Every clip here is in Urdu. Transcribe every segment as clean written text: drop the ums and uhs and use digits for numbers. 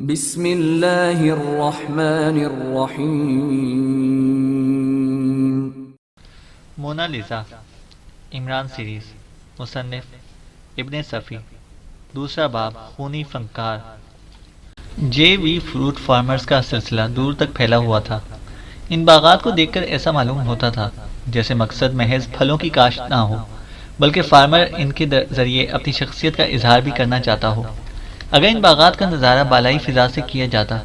بسم اللہ الرحمن الرحیم۔ مونالیزا عمران سیریز، مصنف ابن صفی، دوسرا باب خونی فنکار۔ جے وی فروٹ فارمرز کا سلسلہ دور تک پھیلا ہوا تھا۔ ان باغات کو دیکھ کر ایسا معلوم ہوتا تھا جیسے مقصد محض پھلوں کی کاشت نہ ہو، بلکہ فارمر ان کے ذریعے اپنی شخصیت کا اظہار بھی کرنا چاہتا ہو۔ اگر ان باغات کا نظارہ بالائی فضا سے کیا جاتا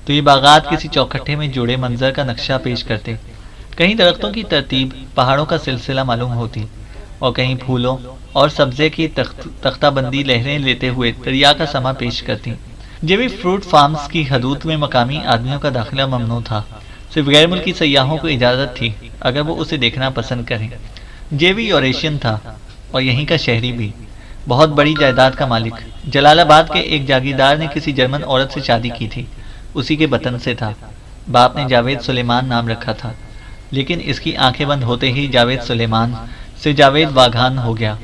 تو یہ باغات کسی چوکھٹے میں جڑے منظر کا نقشہ پیش کرتے، کہیں درختوں کی ترتیب پہاڑوں کا سلسلہ معلوم ہوتی، اور کہیں پھولوں اور سبزے کی تختہ بندی لہریں لیتے ہوئے دریا کا سما پیش کرتی۔ جیوی فروٹ فارمز کی حدود میں مقامی آدمیوں کا داخلہ ممنوع تھا، صرف غیر ملکی سیاحوں کو اجازت تھی اگر وہ اسے دیکھنا پسند کریں۔ جیوی یوریشین تھا اور یہیں کا شہری بھی، بہت بڑی جائیداد کا مالک۔ جلال آباد کے ایک جاگیردار نے کسی جرمن عورت سے شادی کی تھی، اسی کے وطن سے تھا۔ باپ نے جاوید سلیمان نام رکھا تھا، لیکن اس کی آنکھیں بند ہوتے ہی جاوید سلیمان سے جاوید واگھان ہو گیا۔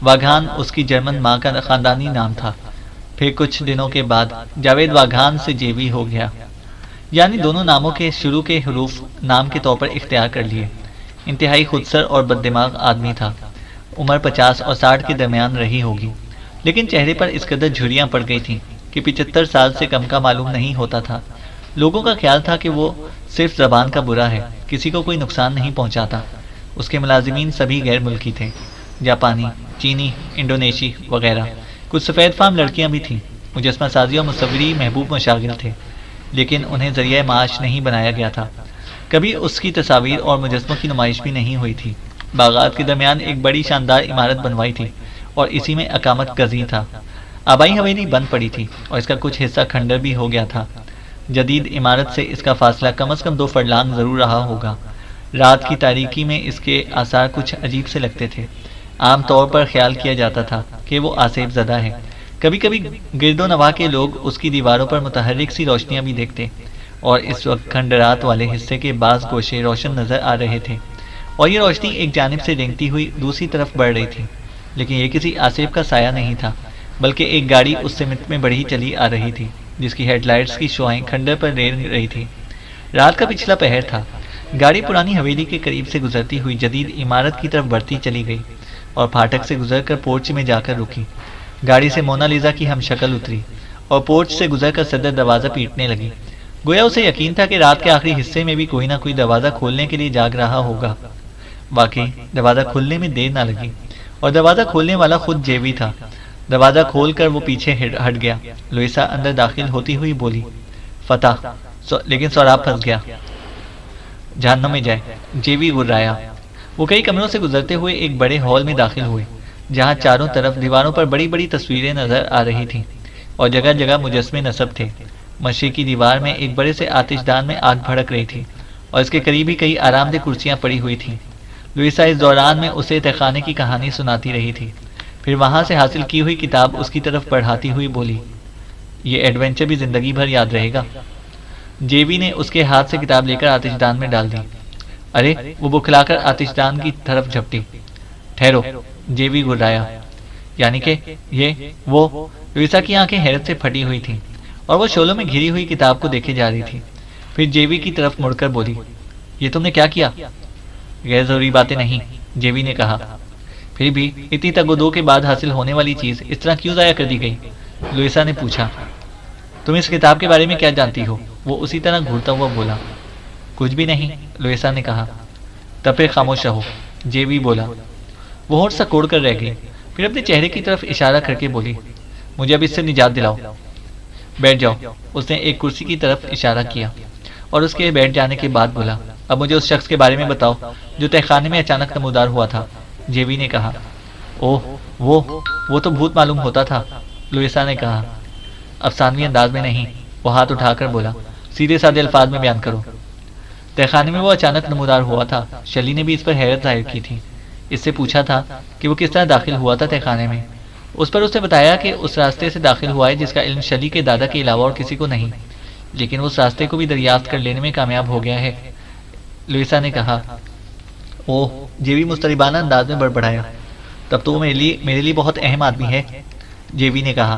واگھان اس کی جرمن ماں کا خاندانی نام تھا۔ پھر کچھ دنوں کے بعد جاوید واگھان سے جیوی ہو گیا، یعنی دونوں ناموں کے شروع کے حروف نام کے طور پر اختیار کر لیے۔ انتہائی خودسر اور بد دماغ آدمی تھا، عمر 50 اور 60 کے درمیان رہی ہوگی، لیکن چہرے پر اس قدر جھریاں پڑ گئی تھیں کہ 75 سال سے کم کا معلوم نہیں ہوتا تھا۔ لوگوں کا خیال تھا کہ وہ صرف زبان کا برا ہے، کسی کو کوئی نقصان نہیں پہنچاتا۔ اس کے ملازمین سبھی غیر ملکی تھے، جاپانی، چینی، انڈونیشی وغیرہ۔ کچھ سفید فام لڑکیاں بھی تھیں۔ مجسمہ سازی اور مصوری محبوب مشاغل تھے، لیکن انہیں ذریعہ معاش نہیں بنایا گیا تھا۔ کبھی اس کی تصاویر اور مجسموں کی نمائش بھی نہیں ہوئی تھی۔ باغات کے درمیان ایک بڑی شاندار عمارت بنوائی تھی اور اسی میں اقامت گزین تھا۔ آبائی حویلی بند پڑی تھی اور اس کا کچھ حصہ کھنڈر بھی ہو گیا تھا۔ جدید عمارت سے اس کا فاصلہ کم از کم 2 فرلانگ ضرور رہا ہوگا۔ رات کی تاریکی میں اس کے آثار کچھ عجیب سے لگتے تھے۔ عام طور پر خیال کیا جاتا تھا کہ وہ آسیب زدہ ہے۔ کبھی کبھی گرد و نواح کے لوگ اس کی دیواروں پر متحرک سی روشنیاں بھی دیکھتے، اور اس وقت کھنڈرات والے حصے کے بعض گوشے روشن نظر آ رہے تھے، اور یہ روشنی ایک جانب سے رینگتی ہوئی دوسری طرف بڑھ رہی تھی۔ لیکن یہ کسی آسیب کا سایہ نہیں تھا، بلکہ ایک گاڑی اس سمت میں بڑھی چلی آ رہی تھی جس کی ہیڈ لائٹس کی شعائیں کھنڈر پر رینگ رہی تھی۔ رات کا پچھلا پہر تھا۔ گاڑی پرانی حویلی کے قریب سے گزرتی ہوئی جدید عمارت کی طرف بڑھتی چلی گئی اور پھاٹک سے گزر کر پورچ میں جا کر رکی۔ گاڑی سے مونالیزا کی ہم شکل اتری اور پورچ سے گزر کر صدر دروازہ پیٹنے لگی، گویا اسے یقین تھا کہ رات کے آخری حصے میں بھی کوئی نہ کوئی دروازہ کھولنے کے لیے جاگ رہا ہوگا۔ واقعی دروازہ کھلنے میں دیر نہ لگی، اور دروازہ کھولنے والا خود جیوی تھا۔ دروازہ کھول کر وہ پیچھے ہٹ گیا۔ لوئیسا اندر داخل ہوتی ہوئی بولی، فتح، لیکن سوراب پھنس گیا، جہنم میں جائے۔ جیوی گرایا۔ وہ کئی کمروں سے گزرتے ہوئے ایک بڑے ہال میں داخل ہوئے، جہاں چاروں طرف دیواروں پر بڑی بڑی تصویریں نظر آ رہی تھیں اور جگہ جگہ مجسمے نصب تھے۔ مشرقی دیوار میں ایک بڑے سے آتش دان میں آگ بھڑک رہی تھی اور اس کے قریب ہی کئی آرام دہ کرسیاں پڑی ہوئی تھیں۔ لوئیسا اس دوران میں اسے تہخانے کی کہانی سناتی رہی تھی، پھر وہاں سے حاصل کی ہوئی کتاب اس کی طرف بڑھاتی ہوئی بولی، یہ ایڈونچر بھی زندگی بھر یاد رہے گا۔ جیوی نے اس کے ہاتھ سے کتاب لے کر آتش دان میں ڈال دی۔ ارے، وہ بکھلا کر آتش دان کی طرف جھپٹی۔ ٹھہرو، جیوی گرایا، یعنی کہ یہ وہ۔ لوئیسا کی آنکھیں حیرت سے پھٹی ہوئی تھیں اور وہ شعلوں میں گھری ہوئی کتاب کو دیکھے جا رہی تھی۔ پھر جیوی کی طرف مڑ کر بولی، یہ تم نے کیا کیا؟ غیر ضروری باتیں نہیں، جیوی نے کہا۔ پھر بھی اتنی تگودو کے بعد حاصل ہونے والی چیز اس طرح کیوں ضائع کر دی گئی؟ لوئیسا نے پوچھا۔ تم اس کتاب کے بارے میں کیا جانتی ہو؟ وہ اسی طرح گھورتا ہوا بولا۔ کچھ بھی نہیں، لوئیسا نے کہا۔ تب پھر خاموش رہو، جیوی بولا۔ وہ ہونٹ سا کوڑ کر رہ گئی، پھر اپنے چہرے کی طرف اشارہ کر کے بولی، مجھے اب اس سے نجات دلاؤ۔ بیٹھ جاؤ۔ اس نے ایک کرسی کی طرف اشارہ کیا اور اس کے بیٹھ جانے کے بعد بولا، اب مجھے اس شخص کے بارے میں بتاؤ جو تہخانے میں اچانک نمودار ہوا تھا۔ جیوی نے کہا۔ اوہ، وہ تو بھوت معلوم ہوتا تھا، لوئیسا نے کہا۔ افسانوی انداز میں نہیں، وہ ہاتھ اٹھا کر بولا، سیدھے سادے الفاظ میں بیان کرو۔ تہخانے میں وہ اچانک نمودار ہوا تھا۔ شلی نے بھی اس پر حیرت ظاہر کی تھی۔ اس سے پوچھا تھا کہ وہ کس طرح داخل ہوا تھا تہخانے میں۔ اس پر اس نے بتایا کہ اس راستے سے داخل ہوا ہے جس کا علم شلی کے دادا کے علاوہ اور کسی کو نہیں، لیکن وہ اس راستے کو بھی دریافت کر لینے میں کامیاب ہو گیا ہے۔ لوئیسا نے کہا۔ اوہ، جیوی مستربانہ انداز میں بڑبڑایا، تب تو وہ میرے لیے بہت اہم آدمی ہے، جیوی نے کہا۔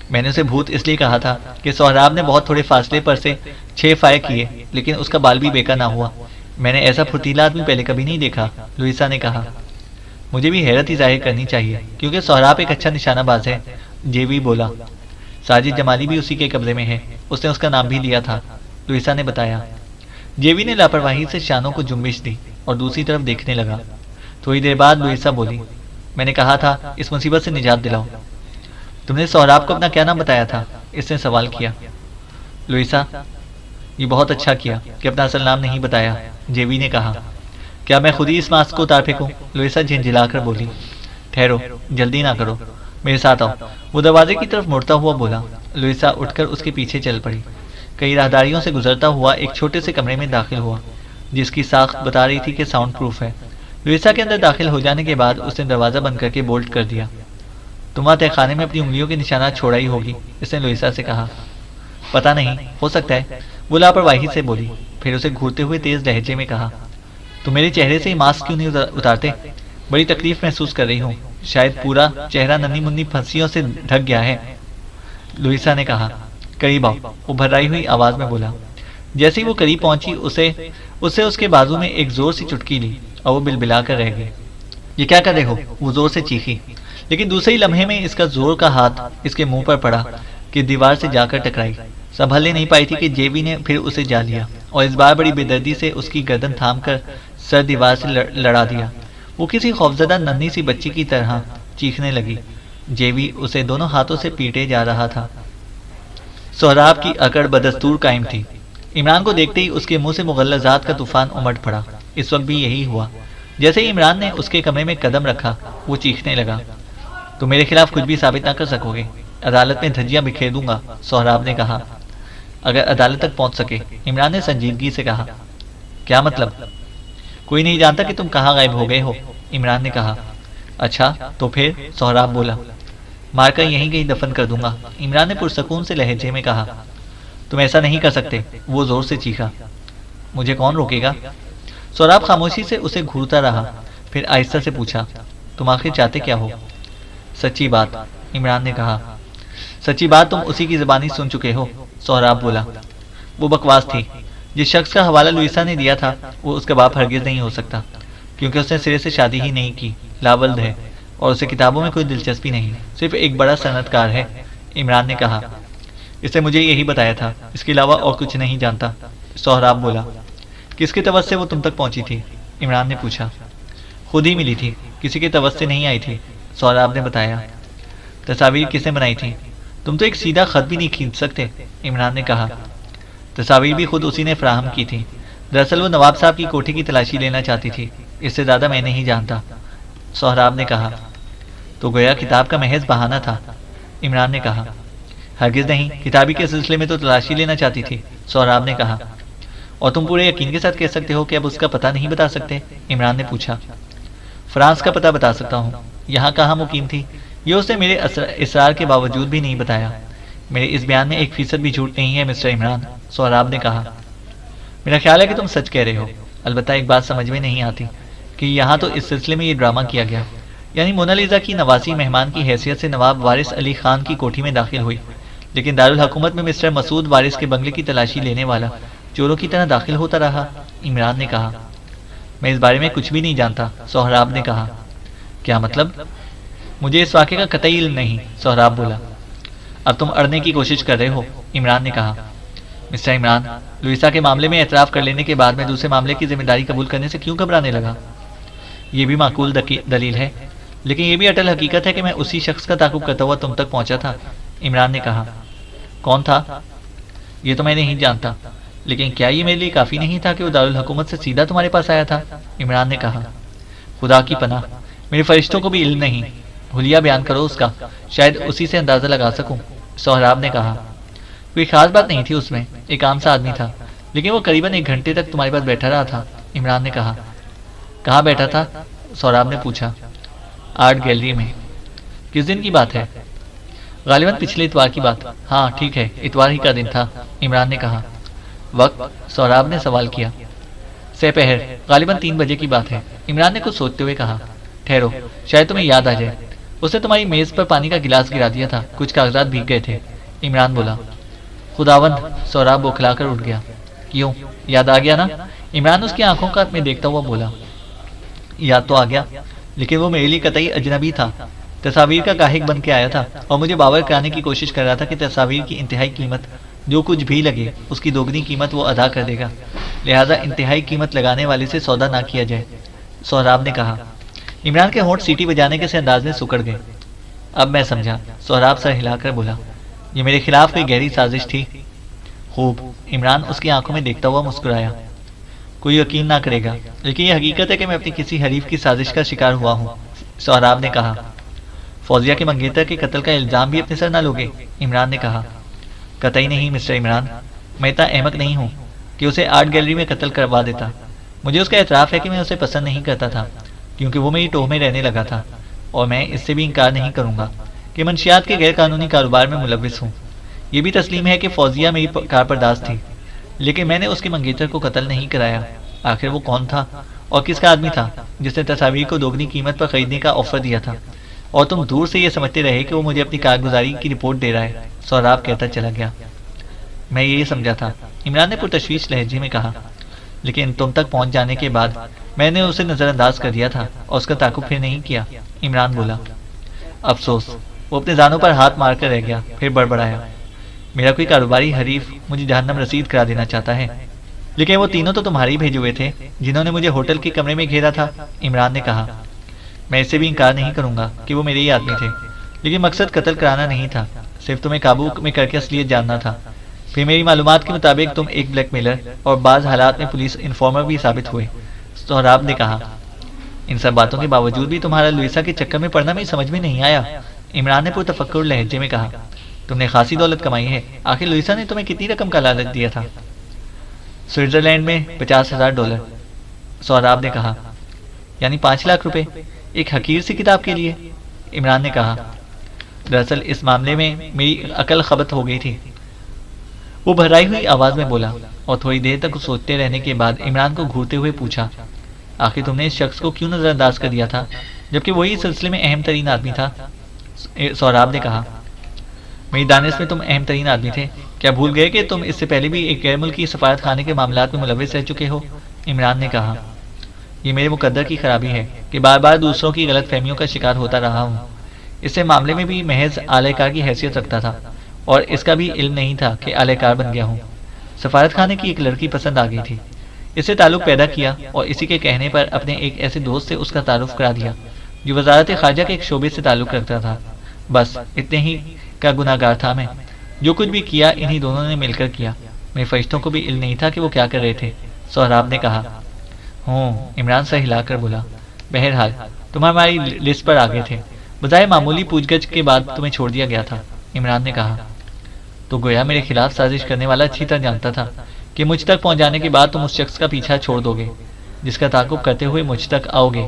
میں نے اسے بھوت اس لیے کہا تھا کہ سہراب نے بہت تھوڑے فاصلے پر سے 6 فائر کیے لیکن اس کا بال بھی بیکا نہ ہوا۔ میں نے ایسا پھرتیلا آدمی پہلے کبھی نہیں دیکھا، لوئیسا نے کہا۔ مجھے بھی حیرت ہی ظاہر کرنی چاہیے کیونکہ سہراب ایک اچھا نشانہ باز ہے، جیوی بولا۔ ساجد جمالی بھی اسی کے قبضے میں ہے، اس نے اس کا نام بھی لیا تھا، لوئیسا نے بتایا۔ جیوی نے لاپرواہی سے شانوں کو جنبش دی اور دوسری طرف دیکھنے لگا۔ تھوڑی دیر بعد لوئیسا بولی، میں نے کہا تھا اس مصیبت سے نجات دلاؤ۔ تم نے سہراب کو اپنا کیا نام بتایا تھا؟ اس نے سوال کیا۔ لوئیسا، یہ بہت اچھا کیا کہ اپنا اصل نام نہیں بتایا، جیوی نے کہا۔ کیا میں خود ہی اس ماسک کو اتار پھینکوں؟ لوئیسا جھنجھلا کر بولی۔ ٹھہرو، جلدی نہ کرو، میرے ساتھ آؤ، وہ دروازے کی طرف مڑتا ہوا بولا۔ لوئیسا اٹھ کر اس کے پیچھے چل پڑی۔ کئی راہداریوں سے گزرتا ہوا ایک چھوٹے سے کمرے میں داخل ہوا جس کی ساخت بتا رہی تھی کہ ساؤنڈ پروف ہے۔ لوئیسا کے اندر داخل ہو جانے کے بعد اس نے دروازہ بند کر کے بولٹ کر دیا۔ تم وہاں تہ خانے میں اپنی انگلیوں کے نشانات چھوڑا ہی ہوگی، اس نے لوئیسا سے کہا۔ پتہ نہیں، ہو سکتا ہے، وہ لاپرواہی سے بولی، پھر اسے گھورتے ہوئے تیز لہجے میں کہا۔ تم میرے چہرے سے ماسک کیوں نہیں اتارتے؟ بڑی تکلیف محسوس کر رہی ہوں، شاید پورا چہرہ ننھی منی پھنسیوں سے ڈھک گیا ہے، لوئیسا نے کہا۔ قریب آؤ، وہ بھرائی ہوئی آواز میں بولا۔ جیسے ہی وہ قریب پہنچی اسے اس کے بازو میں ایک زور سی چٹکی لی اور وہ بلبلا کر رہ گئی۔ یہ کیا کر رہے ہو؟ وہ زور سے چیخی، لیکن دوسرے ہی لمحے میں اس کا زور کا ہاتھ اس کے منہ پر پڑا کہ دیوار سے جا کر ٹکرائی۔ سنبھلنے نہیں پائی تھی کہ جیوی نے پھر اسے جا لیا اور اس بار بڑی بے دردی سے اس کی گردن تھام کر سر دیوار سے لڑا دیا۔ وہ کسی خوفزدہ ننھی سی بچی کی طرح چیخنے لگی۔ جیوی اسے دونوں ہاتھوں سے پیٹے جا رہا تھا۔ سہراب کی اکڑ بدستور قائم تھی۔ عمران کو دیکھتے ہی اس کے منہ سے مغلظات کا طوفان امٹ پڑا۔ اس وقت بھی یہی ہوا۔ جیسے ہی عمران نے اس کے کمرے میں قدم رکھا وہ چیخنے لگا، تم میرے خلاف کچھ بھی ثابت نہ کر سکو گے، عدالت میں دھجیاں بکھیر دوں گا، سہراب نے کہا۔ اگر عدالت تک پہنچ سکے، عمران نے سنجیدگی سے کہا۔ کیا مطلب؟ کوئی نہیں جانتا کہ تم کہاں غائب ہو گئے ہو، عمران نے کہا۔ اچھا تو پھر؟ سہراب بولا۔ مار کر یہیں کہیں دفن کر دوں گا، عمران نے پرسکون سے لہجے میں کہا۔ تم ایسا نہیں کر سکتے، وہ زور سے چیخا۔ مجھے کون روکے گا؟ سہراب خاموشی سے اسے گھورتا رہا، پھر آہستہ سے پوچھا، تم آخر چاہتے کیا ہو؟ سچی بات، عمران نے کہا۔ سچی بات تم اسی کی زبانی سن چکے ہو، سہراب بولا۔ وہ بکواس تھی۔ جس شخص کا حوالہ لوئیسا نے دیا تھا وہ اس کا باپ ہرگز نہیں ہو سکتا، کیونکہ اس نے سرے سے شادی ہی نہیں کی، لاولد ہے اور اسے کتابوں میں کوئی دلچسپی نہیں، صرف ایک بڑا صنعت کار ہے، عمران نے کہا۔ اس نے مجھے یہی بتایا تھا، اس کے علاوہ اور کچھ نہیں جانتا، سہراب بولا۔ کس کے توسط سے وہ تم تک پہنچی تھی؟ عمران نے پوچھا۔ خود ہی ملی تھی، کسی کے توسط سے نہیں آئی تھی، سہراب نے بتایا۔ تصاویر کس نے بنائی تھی؟ تم تو ایک سیدھا خط بھی نہیں کھینچ سکتے، عمران نے کہا۔ تصاویر بھی خود اسی نے فراہم کی تھی، دراصل وہ نواب صاحب کی کوٹھی کی تلاشی لینا چاہتی تھی، اس سے زیادہ میں نہیں جانتا، سہراب نے کہا۔ تو گویا کتاب کا محض بہانہ تھا، عمران نے کہا۔ ہرگز نہیں، کتابی کے سلسلے میں تو تلاشی لینا چاہتی تھی، سہراب نے کہا۔ اور تم پورے یقین کے ساتھ کہہ سکتے ہو کہ اب اس کا پتہ نہیں بتا سکتے، عمران نے پوچھا۔ فرانس کا پتہ بتا سکتا ہوں، یہاں کہاں مقیم تھی یہ اس نے میرے اصرار کے باوجود بھی نہیں بتایا۔ میرے اس بیان میں 1% بھی جھوٹ نہیں ہے مسٹر عمران، سہراب نے کہا۔ میرا خیال ہے کہ تم سچ کہہ رہے ہو، البتہ ایک بات سمجھ میں نہیں آتی کہ یہاں تو اس سلسلے میں یہ ڈرامہ کیا گیا، یعنی مونالیزا کی نواسی مہمان کی حیثیت سے نواب وارث علی خان کی کوٹھی میں داخل ہوئی، لیکن دارالحکومت میں مسٹر مسعود وارث کے بنگلے کی تلاشی لینے والا چوروں کی طرح داخل ہوتا رہا، عمران نے کہا۔ میں اس بارے میں کچھ بھی نہیں جانتا، سہراب نے کہا۔ کیا مطلب؟ مجھے اس واقعے کا قطعی علم نہیں، سہراب بولا۔ اب تم اڑنے کی کوشش کر رہے ہو، عمران نے کہا۔ مسٹر عمران، لوئیسا کے معاملے میں اعتراف کر لینے کے بعد میں دوسرے معاملے کی ذمہ داری قبول کرنے سے کیوں گھبرانے لگا؟ یہ بھی معقول دلیل ہے، لیکن یہ بھی اٹل حقیقت ہے کہ میں اسی شخص کا تعاقب کرتا ہوا تم تک پہنچا تھا، عمران نے کہا۔ کون تھا؟ یہ تو میں نہیں جانتا، لیکن کیا یہ میرے لیے کافی نہیں تھا کہ وہ دارالحکومت سے سیدھا تمہارے پاس آیا تھا، عمران نے کہا۔ خدا کی پناہ، میرے فرشتوں کو بھی علم نہیں، حلیہ بیان کرو اس کا، شاید اسی سے اندازہ لگا سکوں، سہراب نے کہا۔ کوئی خاص بات نہیں تھی اس میں، ایک عام سا آدمی تھا، لیکن وہ قریباً 1 گھنٹے تک تمہارے پاس بیٹھا رہا تھا، عمران نے کہا۔ کہاں بیٹھا تھا؟ سہراب نے پوچھا۔ آرٹ گیلری میں۔ کس دن کی بات ہے؟ غالباً پچھلے اتوار کی بات۔ ہاں ٹھیک ہے، اتوار ہی کا دن تھا، عمران نے کہا۔ وقت؟ سہراب نے سوال کیا۔ سپہر، غالباً 3 بجے کی بات ہے، عمران نے کچھ سوچتے ہوئے کہا۔ ٹھہرو، شاید تمہیں یاد آ جائے، اسے تمہاری میز پر پانی کا گلاس گرا دیا تھا، کچھ کاغذات بھیگ گئے تھے۔ عمران بولا۔ خداوند، سہراب بوکھلا کر اٹھ گیا۔ کیوں؟ یاد آ گیا نا؟ عمران اس کی آنکھوں کا میں دیکھتا ہوا بولا۔ یاد تو آ گیا، لیکن وہ میرے لیے قطعی اجنبی تھا۔ تصاویر کا گاہک بن کے آیا تھا اور مجھے باور کرانے کی کوشش کر رہا تھا کہ تصاویر کی انتہائی قیمت جو کچھ بھی لگے اس کی دوگنی قیمت وہ ادا کر دے گا، لہذا انتہائی قیمت لگانے والے سے سودا نہ کیا جائے، سہراب نے کہا۔ عمران کے ہونٹ سیٹی بجانے کے سے انداز میں سکڑ گئے۔ اب میں سمجھا، سہراب سر ہلا کر بولا۔ یہ میرے خلاف کوئی گہری سازش تھی؟ خوب۔ عمران اس کی آنکھوں میں دیکھتا ہوا مسکرایا۔ کوئی یقین نہ کرے گا، لیکن یہ حقیقت ہے کہ میں اپنی کسی حریف کی سازش کا شکار ہوا ہوں، سہراب نے کہا۔ فوزیہ کے منگیتر کے قتل کا الزام بھی اپنے سر نہ لوگے، عمران نے کہا۔ قطعی نہیں مسٹر عمران، میں اتنا احمق نہیں ہوں کہ اسے آرٹ گیلری میں قتل کروا دیتا۔ مجھے اس کا اعتراف ہے کہ میں اسے پسند نہیں کرتا تھا، کیونکہ وہ میری ٹوہ میں رہنے لگا تھا، اور میں اس سے بھی انکار نہیں کروں گا کہ منشیات کے غیر قانونی کاروبار میں ملوث ہوں۔ یہ بھی تسلیم ہے کہ فوزیہ میری کارپرداز تھی، لیکن میں نے اس کے منگیتر کو قتل نہیں کرایا۔ آخر وہ کون تھا اور کس کا آدمی تھا جس نے تصاویر کو دوگنی قیمت پر خریدنے کا آفر دیا تھا، اور تم دور سے یہ سمجھتے رہے کہ وہ مجھے اپنی کارگزاری کی رپورٹ دے رہا ہے، سہراب کہتا چلا گیا۔ میں یہی سمجھا تھا، عمران نے پرتشویش لہجے میں کہا، لیکن تم تک پہنچ جانے کے بعد میں نے اسے نظر انداز کر دیا تھا اور اس کا تعاقب پھر نہیں کیا، عمران بولا۔ افسوس، وہ اپنے زانوں پر ہاتھ مار کر رہ گیا، پھر بڑبڑایا۔ میرا کوئی کاروباری حریف مجھے جہنم رسید کرا دینا چاہتا ہے، لیکن وہ تینوں تو تمہارے ہی بھیجے ہوئے تھے جنہوں نے مجھے ہوٹل کے کمرے میں گھیرا تھا، عمران نے کہا۔ میں اسے بھی انکار نہیں کروں گا کہ وہ میرے ہی آدمی تھے، لیکن مقصد قتل کرانا نہیں تھا، صرف تمہیں قابو میں کر کے اصلیت جاننا تھا۔ پھر میری معلومات کے مطابق تم ایک بلیک میلر اور بعض حالات میں پولیس انفارمر بھی ثابت ہوئے، سہراب نے کہا۔ ان سب باتوں کے باوجود بھی تمہارا لوئیسا کے چکر میں پڑنا میری سمجھ میں نہیں آیا، عمران نے پرتفکر لہجے میں کہا۔ تم نے خاصی دولت کمائی ہے، آخر لوئیسا نے تمہیں کتنی رقم کا لالچ دیا تھا؟ سوئٹزرلینڈ میں $50,000، سہراب نے کہا۔ یعنی 5 لاکھ روپے ایک حقیر سی کتاب کے لیے، عمران نے کہا۔ دراصل اس معاملے میں میری عقل خبت ہو گئی تھی، وہ بھرائی ہوئی آواز میں بولا، اور تھوڑی دیر تک سوچتے رہنے کے بعد عمران کو گھورتے ہوئے پوچھا، آخر تم نے اس شخص کو کیوں نظر انداز کر دیا تھا جبکہ وہی اس سلسلے میں اہم ترین آدمی تھا؟ سہراب نے کہا۔ میری دانش میں تم اہم ترین آدمی تھے، کیا بھول گئے کہ تم اس سے پہلے بھی ایک غیر ملکی سفارت خانے کے معاملات میں ملوث رہ چکے ہو؟ عمران نے کہا۔ یہ میرے مقدر کی خرابی ہے کہ بار بار دوسروں کی غلط فہمیوں کا شکار ہوتا رہا ہوں۔ اس سے معاملے میں بھی محض اعلی کار کی حیثیت رکھتا تھا، اور اس کا بھی علم نہیں تھا کہ اعلی کار بن گیا ہوں۔ سفارت خانے کی ایک لڑکی پسند آ گئی تھی، اس سے تعلق پیدا کیا اور اسی کے کہنے پر اپنے ایک ایسے دوست سے اس کا تعارف کرا دیا جو وزارت خارجہ کے ایک شعبے سے تعلق رکھتا تھا۔ بس اتنے ہی کا گناہ گار تھا میں، جو کچھ بھی کیا انہی دونوں نے مل کر کیا، میرے فرشتوں کو بھی علم نہیں تھا کہ وہ کیا کر رہے تھے، سہراب نے کہا۔ عمران سر ہلا کر بولا۔ بہرحال تم ہماری لسٹ پر آ گئے تھے، بظاہر معمولی پوچھ گچھ کے بعد تمہیں چھوڑ دیا گیا تھا، عمران نے کہا۔ تو گویا میرے خلاف سازش کرنے والا اچھی طرح جانتا تھا کہ مجھ تک پہنچ جانے کے بعد تم اس شخص کا پیچھا چھوڑ دو گے جس کا تعاقب کرتے ہوئے مجھ تک آؤ گے،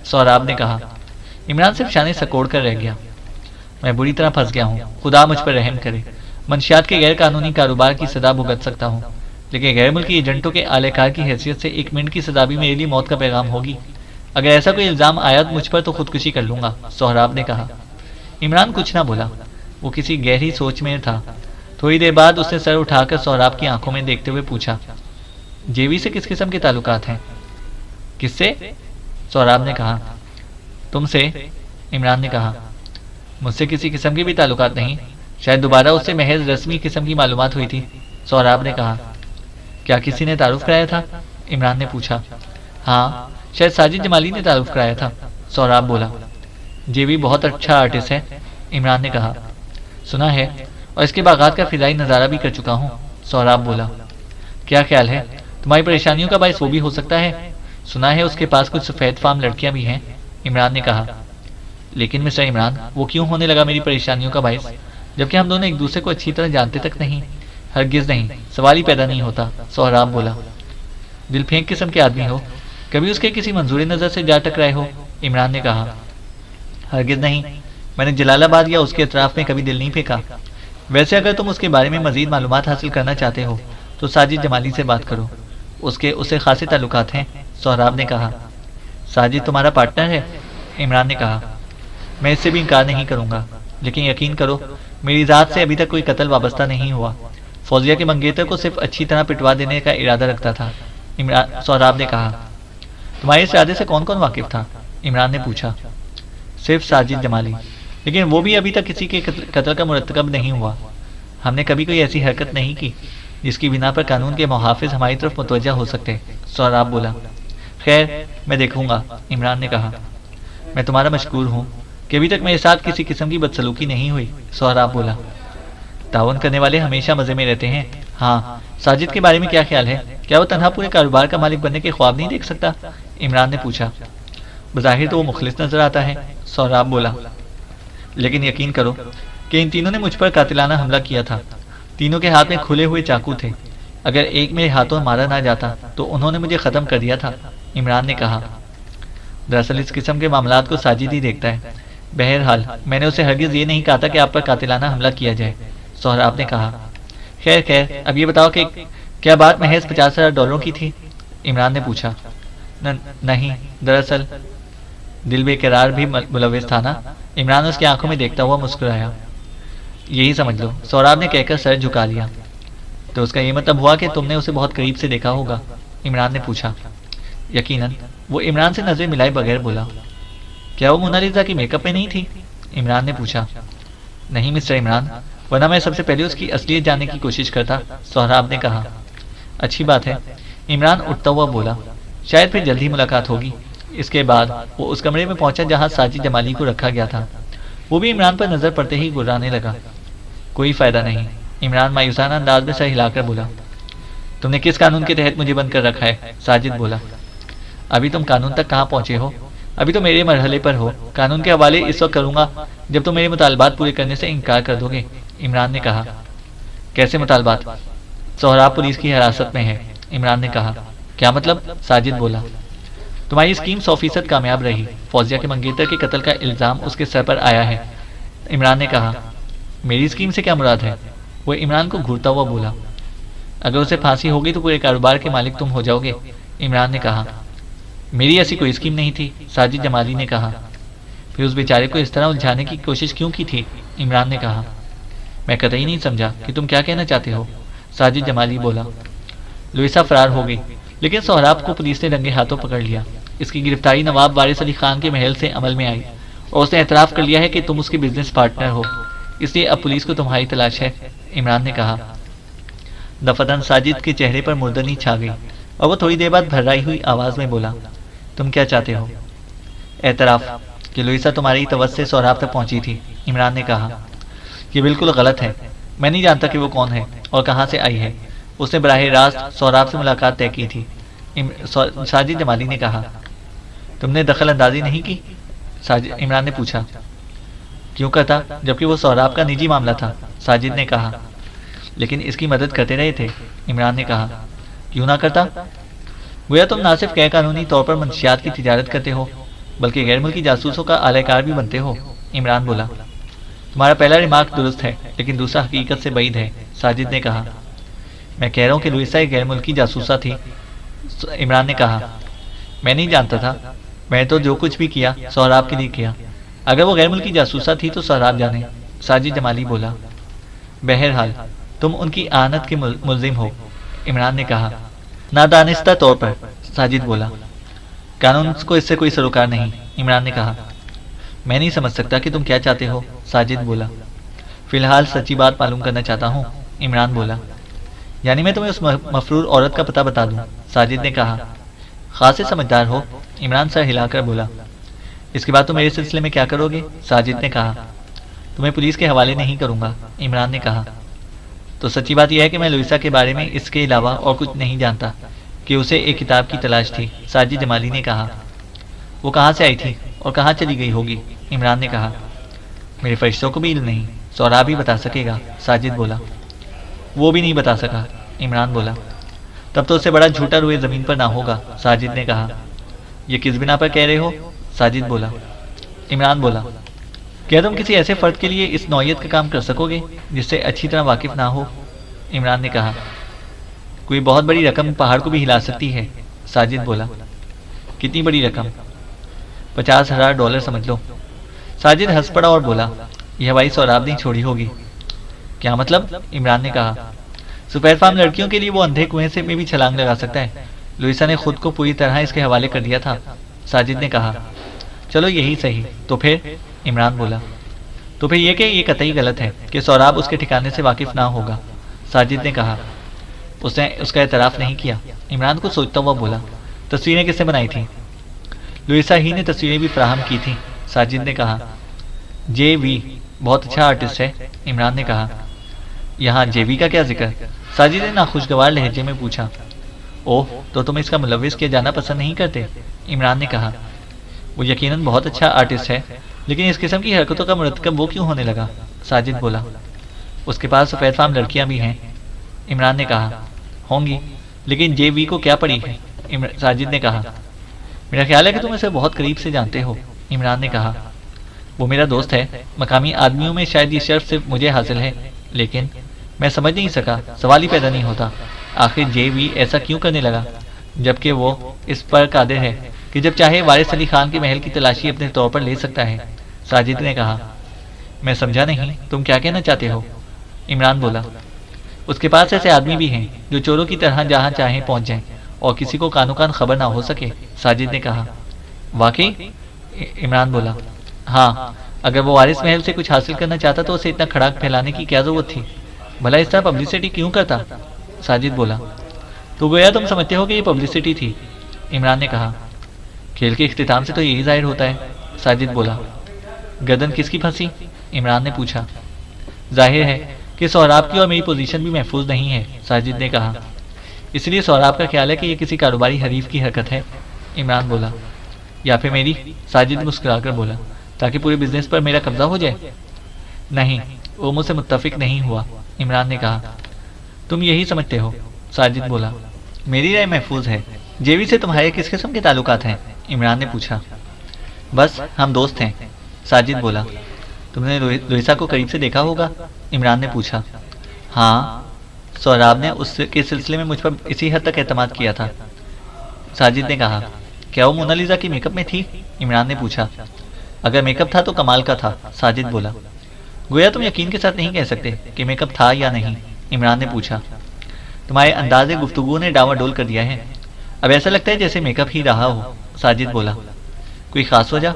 سہراب نے کہا۔ عمران صرف شانے سکوڑ کر رہ گیا۔ میں بری طرح پھنس گیا ہوں، خدا مجھ پر رحم کرے۔ منشیات کے غیر قانونی کاروبار کی سزا بھگت سکتا ہوں، لیکن غیر ملکی ایجنٹوں کے اعلی کار کی حیثیت سے 1 منٹ کی سزا بھی میرے لیے موت کا پیغام ہوگی۔ اگر ایسا کوئی الزام آیا مجھ پر تو خودکشی کر لوں گا، سہراب نے کہا۔ عمران کچھ نہ بولا، وہ کسی گہری سوچ میں تھا۔ تھوڑی دیر بعد اس نے سر اٹھا کر سہراب کی آنکھوں میں دیکھتے ہوئے پوچھا، جیوی سے کس قسم کے تعلقات ہیں؟ کس سے؟ سہراب نے کہا۔ تم سے، عمران نے کہا۔ مجھ سے کسی قسم کے بھی تعلقات نہیں، شاید دوبارہ اس سے محض رسمی قسم کی معلومات ہوئی تھی، سہراب نے کہا۔ کیا کسی نے تعارف کرایا تھا؟ عمران نے پوچھا۔ ہاں، شاید ساجد جمالی نے تعارف کرایا تھا، سہراب بولا۔ جیوی بہت اچھا آرٹسٹ ہے، عمران نے کہا۔ سنا ہے، اور اس کے باغات کا فضائی نظارہ بھی کر چکا ہوں، سہراب بولا۔ کیا خیال ہے تمہاری پریشانیوں کا باعث وہ بھی ہو سکتا ہے؟ سنا ہے اس کے پاس کچھ سفید فام لڑکیاں بھی ہیں، عمران نے کہا۔ لیکن مسٹر عمران، وہ کیوں ہونے لگا میری پریشانیوں کا باعث، جبکہ ہم دونوں ایک دوسرے کو اچھی طرح جانتے تک نہیں؟ ہرگز نہیں، سوال ہی پیدا نہیں ہوتا، سہراب بولا۔ دل پھینک قسم کے آدمی ہو، کبھی اس کے کسی منظور نظر سے جا ٹکرائے ہو؟ عمران نے کہا۔ ہرگز نہیں، میں نے جلال آباد یا اس کے اطراف میں کبھی دل نہیں پھینکا۔ ویسے اگر تم اس کے بارے میں مزید معلومات حاصل کرنا چاہتے ہو تو ساجد جمالی سے بات کرو، اس سے خاصے تعلقات ہیں، سہراب نے کہا۔ ساجد تمہارا پارٹنر ہے؟ عمران نے کہا۔ میں اس سے بھی انکار نہیں کروں گا، لیکن یقین کرو میری ذات سے ابھی تک کوئی قتل وابستہ نہیں ہوا۔ فوزیہ کے منگیتر کو صرف اچھی طرح پٹوا دینے کا ارادہ رکھتا تھا۔ سہراب نے کہا۔ تمہارے اس ارادے سے کون کون واقف تھا؟ عمران نے پوچھا۔ صرف ساجد جمالی، لیکن وہ بھی ابھی تک کسی کے قتل کا مرتکب نہیں ہوا۔ ہم نے کبھی کوئی ایسی حرکت نہیں کی جس کی بنا پر قانون کے محافظ ہماری طرف متوجہ ہو سکتے، سہراب بولا۔ خیر میں دیکھوں گا، عمران نے کہا۔ میں تمہارا مشکور ہوں کہ ابھی تک میرے ساتھ کسی قسم کی بدسلوکی نہیں ہوئی، سہراب بولا۔ تعاون کرنے والے ہمیشہ مزے میں رہتے ہیں۔ ہاں، ساجد کے بارے میں کیا خیال ہے؟ کیا وہ تنہا پورے کاروبار کا مالک بننے کے خواب نہیں دیکھ سکتا؟ عمران نے پوچھا۔ بظاہر تو وہ مخلص نظر آتا ہے، سہراب بولا، لیکن یقین کرو کہ ان تینوں نے مجھ پر قاتلانہ حملہ کیا تھا۔ تینوں کے ہاتھ میں کھلے ہوئے چاقو تھے۔ اگر ایک میرے ہاتھوں مارا نہ جاتا تو انہوں نے مجھے ختم کر دیا تھا، عمران نے کہا۔ دراصل اس قسم کے معاملات کو ساجد ہی دیکھتا ہے۔ بہرحال میں نے اسے ہرگز یہ نہیں کہا تھا کہ آپ پر قاتلانہ حملہ کیا جائے، سہراب نے کہا۔ خیر اب یہ بتاؤ کہ کیا بات محض $50,000 کی تھی؟ عمران نے پوچھا۔ نہیں، دراصل دل بے قرار بھی ملوث تھا نا، عمران اس کی آنکھوں میں دیکھتا ہوا مسکرایا۔ یہی سمجھ لو، سہراب نے کہہ کر سر جھکا لیا۔ تو اس کا یہ مطلب ہوا کہ تم نے اسے بہت قریب سے دیکھا ہوگا، عمران نے پوچھا۔ یقیناً، وہ عمران سے نظر ملائے بغیر بولا۔ کیا وہ مونالیزا کی میک اپ میں نہیں تھی؟ عمران نے پوچھا۔ نہیں مسٹر عمران، ورنہ میں سب سے پہلے اس کی اصلیت جاننے کی کوشش کرتا، سہراب نے کہا۔ اچھی بات ہے، عمران اٹھتا ہوا بولا۔ شاید پھر جلد ہی ملاقات ہوگی۔ اس کے بعد وہ اس کمرے میں پہنچا جہاں ساجد جمالی کو رکھا گیا تھا۔ وہ بھی عمران پر نظر پڑتے ہی گرانے لگا۔ کوئی فائدہ نہیں، عمران مایوسانہ انداز میں سر ہلا کر بولا۔ تم نے کس قانون کے تحت مجھے بند کر رکھا ہے؟ ساجد بولا۔ ابھی تم قانون تک کہاں پہنچے ہو؟ ابھی تو میرے مرحلے پر ہو۔ قانون کے حوالے اس وقت کروں گا جب تم میرے مطالبات پورے کرنے سے انکار کر دو گے، عمران نے کہا۔ کیسے مطالبات؟ سہراب پولیس کی حراست میں ہے، عمران نے کہا۔ کیا مطلب؟ ساجد بولا۔ تمہاری اسکیم 100% کامیاب رہی۔ فوزیہ کے منگیتر کے قتل کا الزام اس کے سر پر آیا ہے، عمران نے کہا۔ میری اسکیم سے کیا مراد ہے؟ وہ عمران کو گھورتا ہوا بولا۔ اگر اسے پھانسی ہوگی تو پورے کاروبار کے مالک تم ہو جاؤ گے، عمران نے کہا۔ میری ایسی کوئی اسکیم نہیں تھی، ساجد جمالی نے کہا۔ پھر اس بیچارے کو اس طرح الجھانے کی کوشش کیوں کی تھی؟ عمران نے کہا۔ میں قطعی نہیں سمجھا کہ تم کیا کہنا چاہتے ہو، ساجد جمالی بولا۔ لوئیسا فرار ہو گئی، لیکن سہراب کو پولیس نے رنگے ہاتھوں پکڑ لیا۔ اس کی گرفتاری نواب وارث علی خان کے محل سے عمل میں آئی اور اس نے اعتراف کر لیا ہے کہ تم اس کے بزنس پارٹنر ہو، اس لیے اب پولیس کو تمہاری تلاش ہے، عمران نے کہا۔ دفتن ساجد کے چہرے پر مردنی چھا گئی اور وہ تھوڑی دیر بعد بھرائی ہوئی آواز میں بولا۔ تم کیا چاہتے ہو؟ اعتراف کہ لوئیسا تمہاری توسط سے سہراب تک پہنچی تھی، عمران نے کہا۔ یہ بالکل غلط ہے، میں نہیں جانتا کہ وہ کون ہے اور کہاں سے آئی ہے۔ اس نے براہ راست سہراب سے ملاقات طے کی تھی، ساجد جمالی نے کہا۔ تم نے دخل اندازی نہیں کی؟ عمران نے پوچھا۔ کیوں کرتا جبکہ وہ سہراب کا نجی معاملہ تھا، ساجد نے کہا۔ لیکن اس کی مدد کرتے رہے تھے، عمران نے کہا۔ کیوں نہ کرتا؟ گویا تم نہ صرف غیر قانونی طور پر منشیات کی تجارت کرتے ہو بلکہ غیر ملکی جاسوسوں کا اعلی کار بھی بنتے ہو، عمران بولا۔ تمہارا پہلا ریمارک درست ہے لیکن دوسرا حقیقت سے بعید ہے، ساجد نے کہا۔ میں کہہ رہا ہوں کہ لوئیسا ایک غیر ملکی جاسوسہ تھی، عمران نے کہا۔ میں نہیں جانتا تھا، میں تو جو کچھ بھی کیا سہراب کے لیے کیا۔ اگر وہ غیر ملکی جاسوسہ تھی تو سہراب جانے، ساجد جمالی بولا۔ بہرحال تم ان کی آنت کے ملزم ہو، عمران نے کہا۔ نادانستہ طور پر، ساجد بولا۔ قانون کو اس سے کوئی سروکار نہیں، عمران نے کہا۔ میں نہیں سمجھ سکتا کہ تم کیا چاہتے ہو، ساجد بولا۔ فی الحال سچی بات معلوم کرنا چاہتا ہوں، عمران بولا۔ یعنی میں تمہیں اس مفرور عورت کا پتہ بتا دوں، ساجد نے کہا۔ خاصے سمجھدار ہو، عمران سر ہلا کر بولا۔ اس کے بعد تم میرے سلسلے میں کیا کرو گے، ساجد نے کہا۔ تمہیں پولیس کے حوالے نہیں کروں گا، عمران نے کہا۔ تو سچی بات یہ ہے کہ میں لوئیسا کے بارے میں اس کے علاوہ اور کچھ نہیں جانتا کہ اسے ایک کتاب کی تلاش تھی، ساجد جمالی نے کہا۔ وہ کہاں سے آئی تھی اور کہاں چلی گئی ہوگی، عمران نے کہا۔ میرے فرشتوں کو بھی علم نہیں، سہراب ہی بتا سکے گا، ساجد بولا۔ وہ بھی نہیں بتا سکا، عمران بولا۔ تب تو اس سے بڑا جھوٹا روئے زمین پر نہ ہوگا، ساجد نے کہا۔ یہ کس بنا پر کہہ رہے ہو، ساجد بولا۔ عمران بولا۔ کیا تم کسی ایسے فرد کے لیے اس نوعیت کا کام کر سکو گے جس سے اچھی طرح واقف نہ ہو، عمران نے کہا۔ کوئی بہت بڑی رقم پہاڑ کو بھی ہلا سکتی ہے، ساجد بولا۔ کتنی بڑی رقم؟ $50,000 سمجھ لو، ساجد ہنس پڑا اور بولا یہ ہوائی سوراب نہیں چھوڑی ہوگی۔ کیا مطلب؟ عمران نے کہا۔ سپیر فارم لڑکیوں کے لیے وہ اندھے کنویں سے میں بھی چھلانگ لگا سکتا ہے۔ لوئیسا نے خود کو پوری طرح اس کے حوالے کر دیا تھا۔ ساجد نے کہا چلو یہی صحیح تو پھر؟ عمران بولا تو پھر یہ کہ یہ قطعی غلط ہے کہ سوراب اس کے ٹھکانے سے واقف نہ ہوگا۔ ساجد نے کہا اس نے اس کا اعتراف نہیں کیا۔ عمران کو سوچتا ہوا بولا تصویریں کس نے بنائی تھیں؟ لوئیسا ہی نے تصویریں بھی فراہم کی تھیں۔ ساجد نے کہا جے وی بہت اچھا آرٹسٹ ہے۔ عمران نے کہا یہاں جے وی کا کیا ذکر؟ ساجد نے ناخوشگوار لہجے میں پوچھا اوہ تو تم اس کا ملوث کیا جانا پسند نہیں کرتے؟ عمران نے کہا وہ یقیناً بہت اچھا آرٹسٹ ہے لیکن اس قسم کی حرکتوں کا مرتکب وہ کیوں ہونے لگا؟ ساجد بولا اس کے پاس سفید فام لڑکیاں بھی ہیں۔ عمران نے کہا ہوں گی لیکن جے وی کو کیا پڑی ہے؟ ساجد نے کہا میرا خیال ہے کہ تم اسے بہت قریب سے جانتے ہو۔ عمران نے کہا وہ میرا دوست ہے، مقامی آدمیوں میں شاید یہ شرف صرف مجھے حاصل ہے، لیکن میں سمجھ نہیں سکا، سوال ہی پیدا نہیں ہوتا آخر جے وی ایسا کیوں کرنے لگا جبکہ وہ اس پر قادر ہے کہ جب چاہے وارث علی خان کے محل کی تلاشی اپنے طور پر لے سکتا ہے۔ ساجد نے کہا میں سمجھا نہیں، تم کیا کہنا چاہتے ہو؟ عمران بولا اس کے پاس ایسے آدمی بھی ہیں جو چوروں کی طرح جہاں چاہیں پہنچ جائیں اور کسی کو کانوں کان خبر نہ ہو سکے۔ ساجد نے کہا واقعی؟ عمران بولا ہاں، اگر وہ وارث محل سے کچھ حاصل کرنا چاہتا تو اسے اتنا کھڑاک پھیلانے کی کیا ضرورت تھی؟ بھلا اس طرح پبلسٹی کیوں کرتا؟ ساجد بولا تو گویا تم سمجھتے ہو کہ یہ پبلسٹی تھی۔ عمران نے کہا کھیل کے اختتام سے تو یہی ظاہر ہوتا ہے۔ ساجد بولا گردن کس کی پھنسی؟ عمران نے پوچھا۔ ظاہر ہے کہ سہراب کی اور میری پوزیشن بھی محفوظ نہیں ہے، ساجد نے کہا، اس لیے سہراب کا خیال ہے کہ یہ کسی کاروباری حریف کی حرکت ہے۔ عمران بولا یا پھر میری؟ ساجد مسکرا کر بولا تاکہ پورے بزنس پر میرا قبضہ ہو جائے؟ نہیں، وہ مجھ سے متفق نہیں ہوا۔ عمران نے کہا تم یہی سمجھتے ہو؟ ساجد بولا میری رائے محفوظ ہے۔ جے وی سے تمہارے کس قسم کے تعلقات ہیں؟ عمران نے پوچھا۔ بس ہم دوست ہیں، ساجد بولا۔ تم نے لوئیسا کو قریب سے دیکھا ہوگا؟ عمران نے پوچھا۔ ہاں، سہراب نے اس کے سلسلے میں مجھ پر اسی حد تک اعتماد کیا تھا۔ ساجد نے کہا کیا وہ مونالیزا کی میک اپ میں تھی؟ عمران نے پوچھا۔ اگر میک اپ تھا تو کمال کا تھا، ساجد بولا۔ گویا تم یقین کے ساتھ نہیں کہہ سکتے کہ میک اپ تھا یا نہیں؟ عمران نے پوچھا۔ تمہارے انداز گفتگو نے ڈاوا ڈول کر دیا ہے، اب ایسا لگتا ہے جیسے میک اپ ہی رہا ہو۔ ساجد بولا کوئی خاص وجہ؟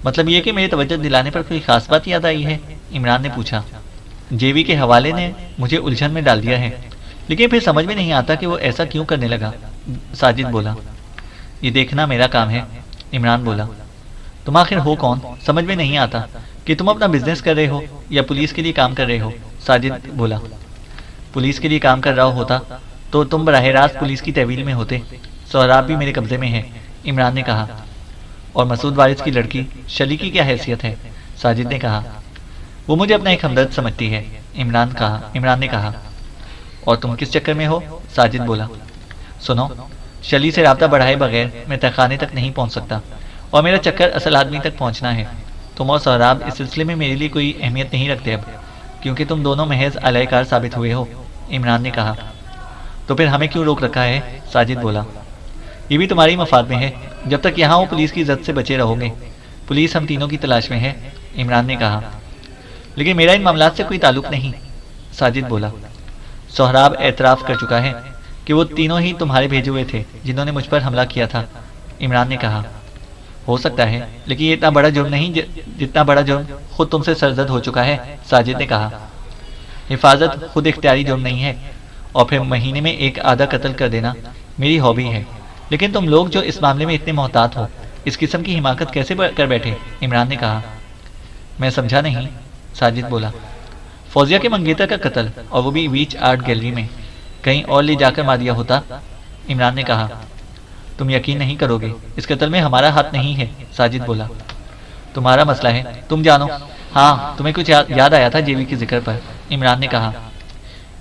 مطلب یہ کہ میرے توجہ دلانے پر کوئی خاص بات یاد آئی ہے؟ عمران نے پوچھا۔ جے وی کے حوالے نے مجھے الجھن میں ڈال دیا ہے، لیکن پھر سمجھ میں نہیں آتا کہ وہ ایسا کیوں کرنے لگا۔ ساجد بولا یہ دیکھنا میرا کام ہے۔ عمران بولا تم آخر ہو کون؟ سمجھ میں نہیں آتا کہ تم اپنا بزنس کر رہے ہو یا پولیس کے لیے کام کر رہے ہو۔ ساجد بولا پولیس کے لیے کام کر رہا ہوتا تو تم براہ راست پولیس کی تحویل میں ہوتے۔ سہراب بھی میرے قبضے میں ہے، عمران نے کہا۔ اور مسعود وارث کی لڑکی شلی کی کیا حیثیت ہے؟ ساجد نے کہا۔ وہ مجھے اپنا ایک ہمدرد سمجھتی ہے، عمران نے کہا۔ اور تم کس چکر میں ہو؟ ساجد بولا سنو، شلی سے رابطہ بڑھائے بغیر میں تہخانے تک نہیں پہنچ سکتا، اور میرا چکر اصل آدمی تک پہنچنا ہے۔ تم اور سہراب اس سلسلے میں میرے لیے کوئی اہمیت نہیں رکھتے اب، کیونکہ تم دونوں محض اعلی کار ثابت ہوئے ہو۔ عمران نے کہا تو پھر ہمیں کیوں روک رکھا ہے؟ ساجد بولا یہ بھی تمہاری مفاد میں ہے، جب تک یہاں ہو پولیس کی زد سے بچے رہو گے۔ پولیس ہم تینوں کی تلاش میں ہے، عمران نے کہا۔ لیکن میرا ان معاملات سے کوئی تعلق نہیں، ساجد بولا۔ سہراب اعتراف کر چکا ہے کہ وہ تینوں ہی تمہارے بھیجے ہوئے تھے جنہوں نے مجھ پر حملہ کیا تھا، عمران نے کہا۔ ہو سکتا ہے، لیکن یہ اتنا بڑا جرم نہیں جتنا بڑا جرم خود تم سے سرزد ہو چکا ہے، ساجد نے کہا۔ حفاظت خود اختیاری جرم نہیں ہے، اور پھر مہینے میں ایک آدھا قتل کر دینا میری ہابی ہے، لیکن تم لوگ جو اس معاملے میں اتنے محتاط ہو، اس قسم کی حماقت کیسے کر بیٹھے؟ عمران نے کہا۔ میں سمجھا نہیں، ساجد بولا۔ فوزیہ کے منگیتر کا قتل، اور وہ بھی ویچ آرٹ گیلری میں، کہیں اور لے جا کر مار دیا ہوتا، عمران نے کہا۔ تم یقین نہیں کرو گے، اس قتل میں ہمارا ہاتھ نہیں ہے، ساجد بولا۔ تمہارا مسئلہ ہے، تم جانو۔ ہاں، تمہیں کچھ یاد آیا تھا جے وی کے ذکر پر، عمران نے کہا۔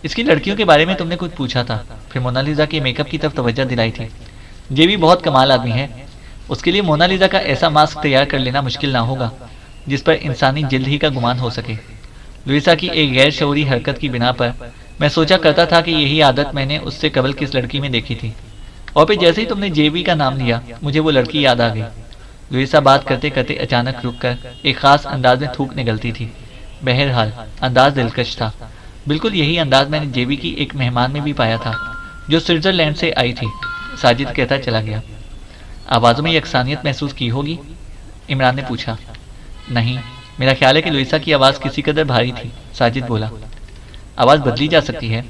اس کی لڑکیوں کے بارے میں تم نے کچھ پوچھا تھا، پھر مونالیزا کے میک اپ کی طرف توجہ دلائی تھی۔ جے وی بہت کمال آدمی ہے، اس کے لیے مونالیزا کا ایسا ماسک تیار کر لینا مشکل نہ ہوگا جس پر انسانی جلد ہی کا گمان ہو سکے۔ لوئیسا کی ایک غیر شعوری حرکت کی بنا پر میں سوچا کرتا تھا کہ یہی عادت میں نے اس سے قبل کس لڑکی میں دیکھی تھی، اور پھر جیسے ہی تم نے جے وی کا نام لیا مجھے وہ لڑکی یاد آ گئی۔ لوئیسا بات کرتے کرتے اچانک رک کر ایک خاص انداز میں تھوک نگلتی تھی۔ بہرحال انداز دلکش تھا۔ بالکل یہی انداز میں نے جیوی کی ایک مہمان میں بھی پایا تھا جو سوئٹزرلینڈ سے آئی تھی، ساجد کہتا چلا گیا۔ آوازوں میں یکسانیت محسوس کی ہوگی؟ عمران نے پوچھا۔ نہیں، میرا خیال ہے کہ لوئیسا کی آواز کسی قدر بھاری تھی، ساجد بولا۔ آواز بدلی جا سکتی ہے؟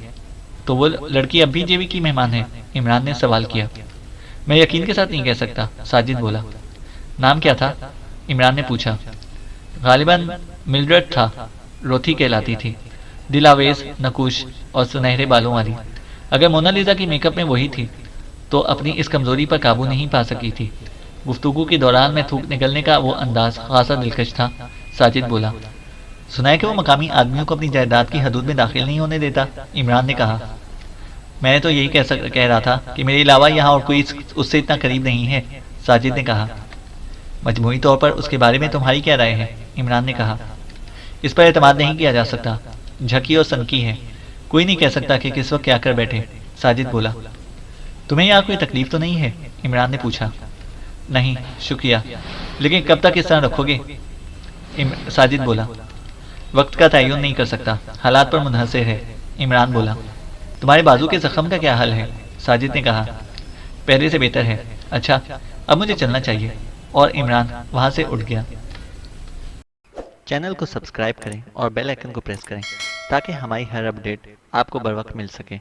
تو وہ لڑکی اب بھی جیوی کی مہمان ہے؟ عمران نے سوال کیا۔ میں یقین کے ساتھ نہیں کہہ سکتا، ساجد بولا۔ نام کیا تھا؟ عمران نے پوچھا۔ غالباً ملڈرڈ تھا، روتھی کہلاتی تھی، دل آویز، نقوش اور سنہرے بالوں والی۔ اگر مونا لیزا کی میک اپ میں وہی تھی تو اپنی اس کمزوری پر قابو نہیں پا سکی تھی۔ گفتگو کے دوران میں تھوک نکلنے کا وہ انداز خاصا دلکش تھا، ساجد بولا۔ سنا ہے کہ وہ مقامی آدمیوں کو اپنی جائیداد کی حدود میں داخل نہیں ہونے دیتا، عمران نے کہا۔ میں نے تو یہی کہہ رہا تھا کہ میرے علاوہ یہاں اور کوئی اس سے اتنا قریب نہیں ہے، ساجد نے کہا۔ مجموعی طور پر اس کے بارے میں تمہاری کیا رائے ہے؟ عمران نے کہا۔ اس پر اعتماد نہیں کیا جا سکتا، جھکی اور سنکی ہے، کوئی نہیں کہہ سکتا کہ کس وقت کیا کر بیٹھے، ساجد بولا۔ تمہیں یہاں کوئی تکلیف تو نہیں ہے؟ عمران نے پوچھا۔ نہیں شکریہ، لیکن کب تک اس طرح رکھو گے؟ ساجد بولا۔ وقت کا تعین نہیں کر سکتا، حالات پر منحصر ہے، عمران بولا۔ تمہارے بازو کے زخم کا کیا حل ہے؟ ساجد نے کہا۔ پہلے سے بہتر ہے۔ اچھا اب مجھے چلنا چاہیے، اور عمران وہاں سے اٹھ گیا۔ چینل کو سبسکرائب کریں اور بیل آئیکن کو پریس کریں تاکہ ہماری ہر اپڈیٹ آپ کو بر وقت مل سکے۔